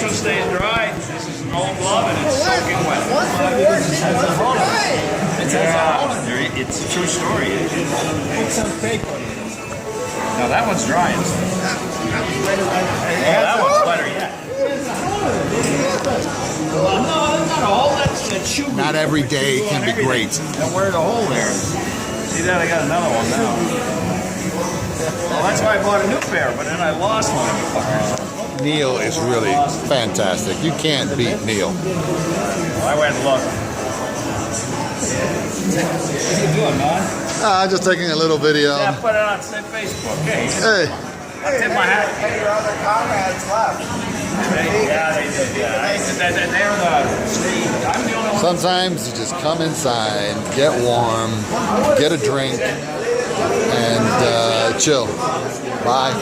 This one stays dry. This is an old glove and it's soaking wet. Yeah, it's a true story. Put some paper. Now that one's dry. Oh, that one's better yet. No, not a hole. That's shoe. Not every day can be great. And where's the hole there? See that? I got another one now. Well, that's why I bought a new pair, but then I lost one. Neil is really fantastic. You can't beat Neil. Well, I went and looked. What are you doing, man? I'm just taking a little video. Yeah, put it on Facebook. Hey. Hey, I tip my hat. Hey, your other comrades left. Yeah, they did. Yeah. They're I'm the only one. sometimes you just come inside, get warm, get a drink, and chill. Bye.